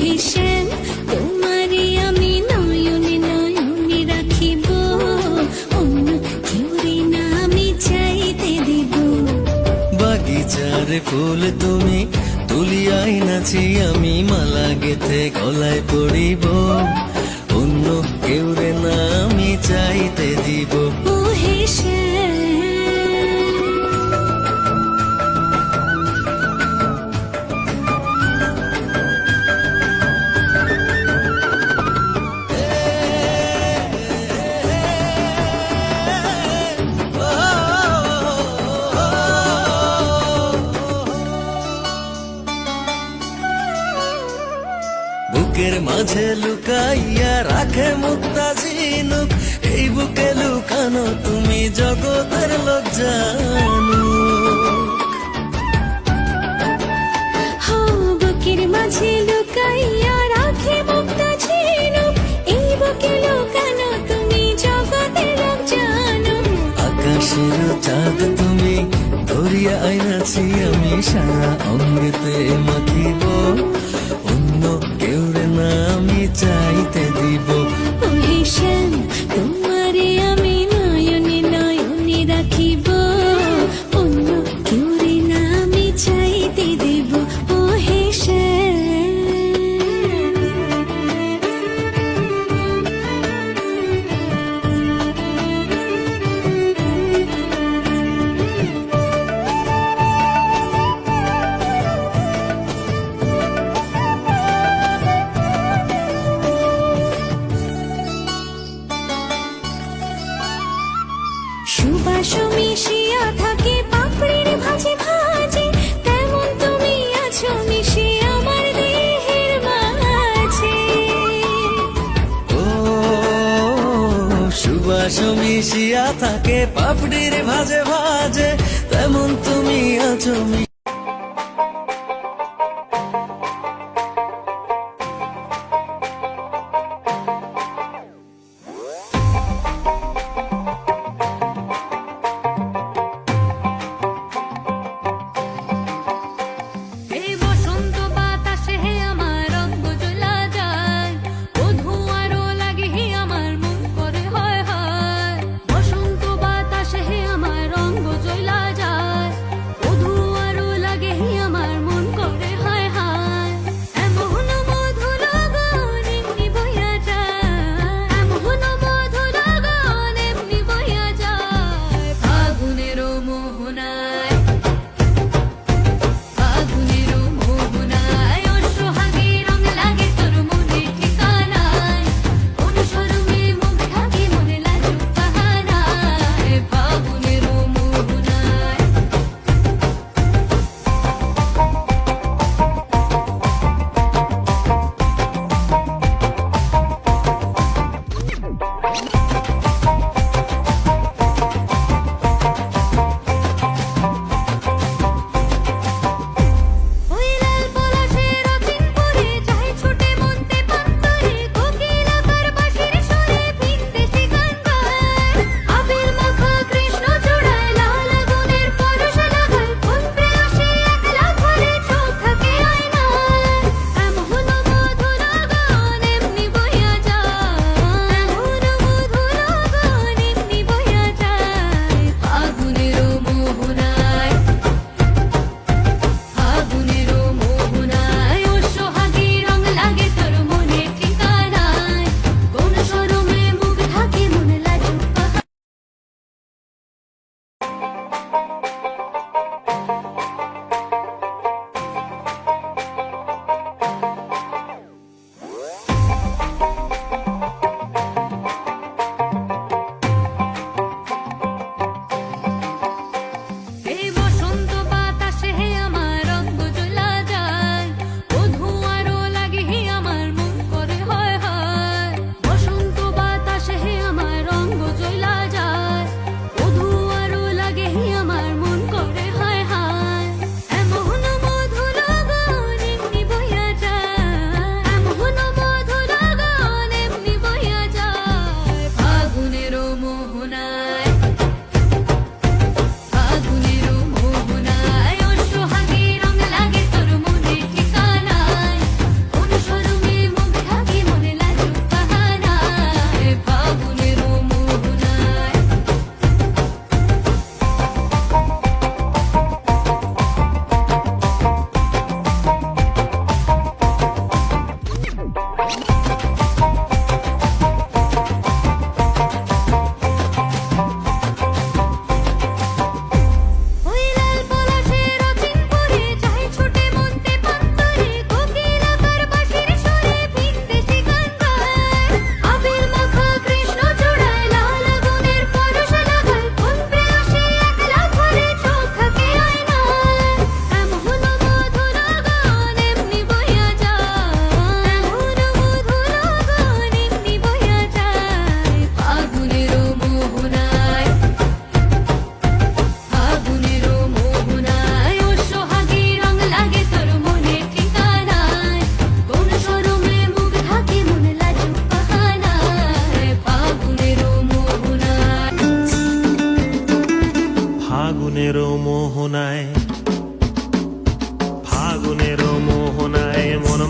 হিসেব তোমারে আমি নয়নে নয়নে রাখিব, অন্য কেউরে না আমি চাইতে দিব। বাগিচার ফুল তুমি তুলিয়াই নাচি আমি মালা গেথে গলায় পড়িব, অন্য কেউরে না আমি চাইতে দিব। ও হিসেব বুকের মাঝে লুকাইয়া রাখে মুক্তা ঝিনুক, এই বুকে লুকানো তুমি জগতের লোক জানো। বুকের মাঝে লুকাইয়া রাখে মুক্তা ঝিনুক, এই বুকে লুকানো তুমি জগতের লোক জানো। আকাশের চাঁদ তুমি ধরিয়া আইনাছি আমি সারা অঙ্গেতে মাখিব, অন্য কেউরে না আমি চাইতে দিব। ও হিসেব তোমারে আমি নয়নে নয়নে রাখিব, অন্য কেউরে না আমি চাইতে দিব। ও হিসেব সুবাস মিশিয়া থাকে পাপড়ির ভাজে ভাজে, তেমন তুমি আছো মিশে আমার দেহের মাঝে। ও সুবাস মিশিয়া থাকে পাপড়ির ভাজে ভাজে, তেমন তুমি আছো এই বসন্ত বাতাসে হে আমার রঙ্গ জ্বলা যায়, ও ধোঁয়ারও লাগে হে আমার মন করে হয় হয়। বসন্ত বাতাসে হে আমার রঙ্গ জ্বলা যায়, ও ধোঁয়ারও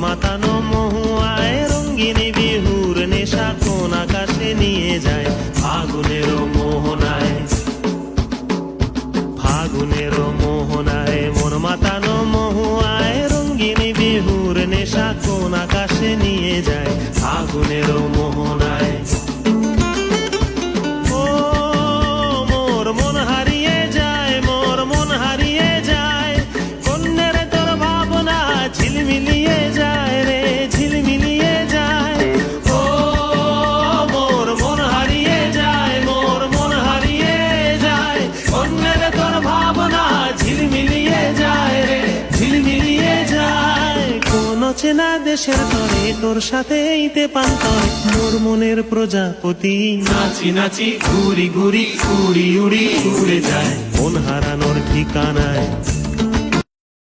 মাতানো মহুয়ায় রঙ্গিনী বিহুর নেশা কোন আকাশে নিয়ে যায় ফাগুনের মোহনায়, ফাগুনের মোহনায় মন মাতানো মহুয়ায় রঙ্গিনী বিহুর নেশা কোন আকাশে নিয়ে যায় ফাগুনের মোহনায়। ও মোর মন হারিয়ে যায়, মোর মন হারিয়ে যায়, কন্যের তোর ভাবনা ঝিলমিলিয়ে যায় রে, ঝিলমিলিয়ে যায়। ও মোর মন হারিয়ে যায়, মোর মন হারিয়ে যায়, কন্যের তোর ভাবনা ঝিলমিলিয়ে যায় রে, ঝিলমিলিয়ে যায়। কোন চেনা দেশের তরে তোর সাথে ইতে পান্তরে মোর মনের প্রজাপতি নাচি নাচি ঘুরি ঘুরি উড়ি উড়ি উড়ে যায় মন হারানোর ঠিকানায়।